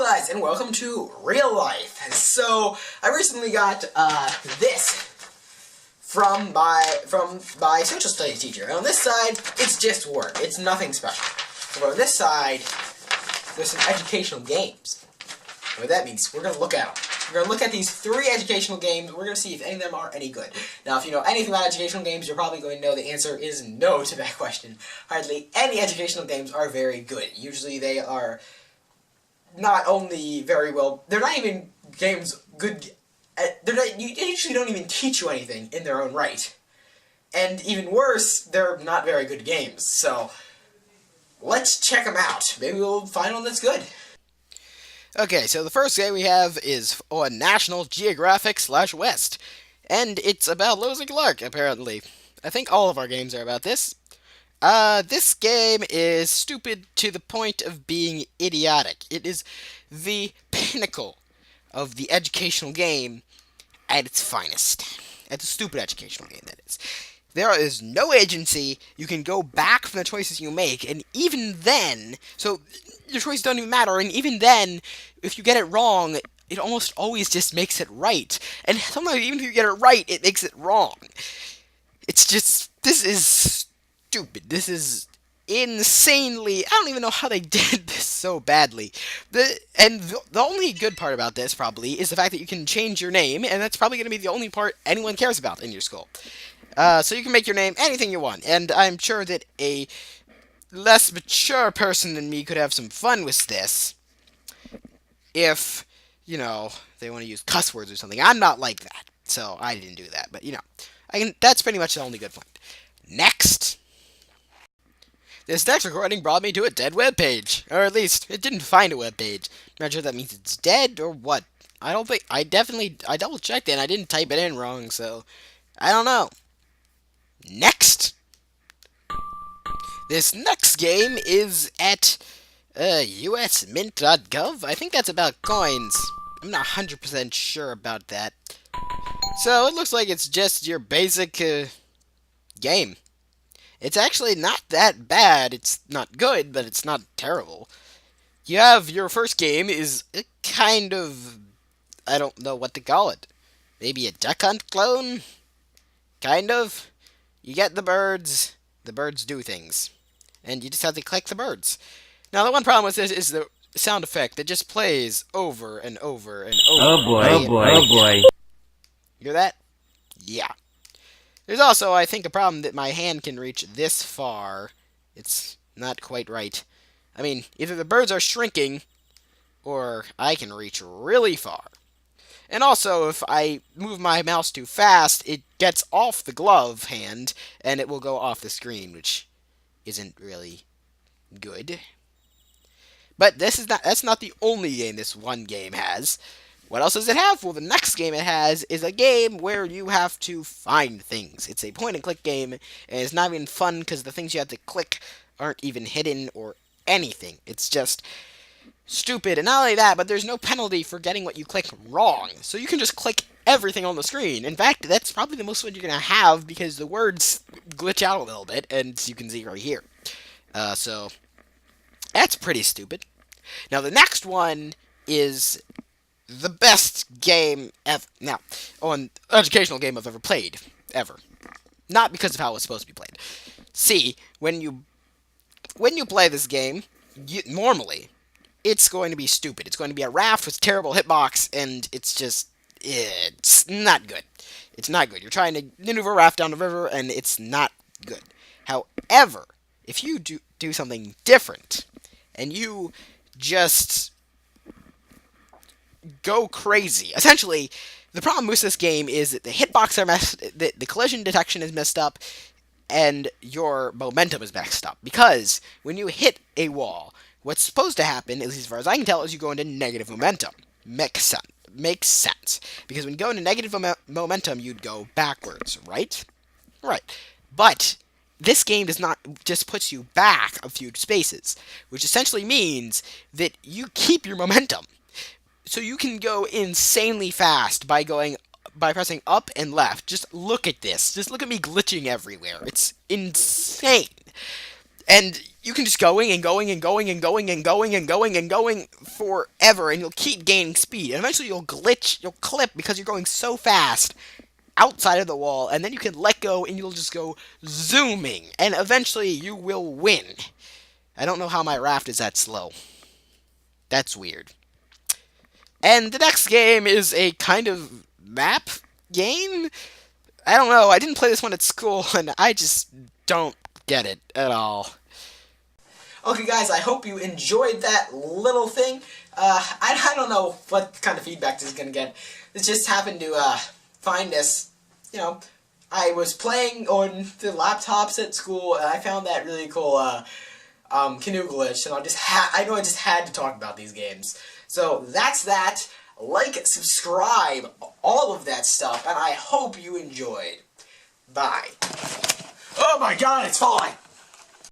guys, and welcome to Real Life. So, I recently got this from my social studies teacher. And on this side, it's just work. It's nothing special. But on this side, there's some educational games. What that means, we're going to look at them. We're going to look at these 3 educational games. We're going to see if any of them are any good. Now, if you know anything about educational games, you're probably going to know the answer is no to that question. Hardly any educational games are very good. Usually they are not only very well, they're not even games good, you usually don't even teach you anything in their own right. And even worse, they're not very good games. So, let's check them out. Maybe we'll find one that's good. Okay, so the first game we have is on National Geographic/West, and it's about Lewis and Clark, apparently. I think all of our games are about this. This game is stupid to the point of being idiotic. It is the pinnacle of the educational game at its finest. It's a stupid educational game, that is. There is no agency. You can go back from the choices you make, and even then, so your choices don't even matter, and even then, if you get it wrong, it almost always just makes it right. And sometimes, even if you get it right, it makes it wrong. It's just, this is stupid. This is insanely, I don't even know how they did this so badly. The only good part about this, probably, is the fact that you can change your name, and that's probably going to be the only part anyone cares about in your school. So you can make your name anything you want, and I'm sure that a less mature person than me could have some fun with this if, you know, they want to use cuss words or something. I'm not like that, so I didn't do that, but, you know, that's pretty much the only good point. Next! This next recording brought me to a dead web page, or at least, it didn't find a web page. I'm not sure if that means it's dead, or what. I double-checked it, and I didn't type it in wrong, so, I don't know. Next! This next game is at usmint.gov. I think that's about coins. I'm not 100% sure about that. So, it looks like it's just your basic game. It's actually not that bad. It's not good, but it's not terrible. You have your first game is a kind of, I don't know what to call it. Maybe a Duck Hunt clone? Kind of. You get the birds do things. And you just have to click the birds. Now, the one problem with this is the sound effect that just plays over and over and over. Oh boy, oh boy, oh boy. You hear that? Yeah. There's also, I think, a problem that my hand can reach this far. It's not quite right. I mean, either the birds are shrinking, or I can reach really far. And also, if I move my mouse too fast, it gets off the glove hand, and it will go off the screen, which isn't really good. But that's not the only game this one game has. What else does it have? Well, the next game it has is a game where you have to find things. It's a point-and-click game, and it's not even fun because the things you have to click aren't even hidden or anything. It's just stupid. And not only that, but there's no penalty for getting what you click wrong. So you can just click everything on the screen. In fact, that's probably the most fun you're going to have because the words glitch out a little bit, and you can see right here. So that's pretty stupid. Now, the next one is the best game ever. Now, an educational game I've ever played. Ever. Not because of how it's supposed to be played. See, when you play this game, normally, it's going to be stupid. It's going to be a raft with terrible hitbox, and it's not good. It's not good. You're trying to maneuver a raft down the river, and it's not good. However, if you do something different, and you just go crazy. Essentially, the problem with this game is that the hitbox are the collision detection is messed up, and your momentum is messed up. Because when you hit a wall, what's supposed to happen, at least as far as I can tell, is you go into negative momentum. Makes sense. Because when you go into negative momentum, you'd go backwards, right? Right. But this game does not just puts you back a few spaces, which essentially means that you keep your momentum. So you can go insanely fast by pressing up and left. Just look at this. Just look at me glitching everywhere. It's insane. And you can just going and going and going and going and going and going and going forever, and you'll keep gaining speed. And eventually you'll glitch, you'll clip because you're going so fast outside of the wall, and then you can let go and you'll just go zooming, and eventually you will win. I don't know how my raft is that slow. That's weird. And the next game is a kind of map game? I don't know. I didn't play this one at school, and I just don't get it at all. Okay, guys, I hope you enjoyed that little thing. I don't know what kind of feedback this is going to get. This just happened to find this, you know, I was playing on the laptops at school, and I found that really cool canoe glitch, and I just had to talk about these games. So that's that. Like, subscribe, all of that stuff, and I hope you enjoyed. Bye. Oh my god, it's falling!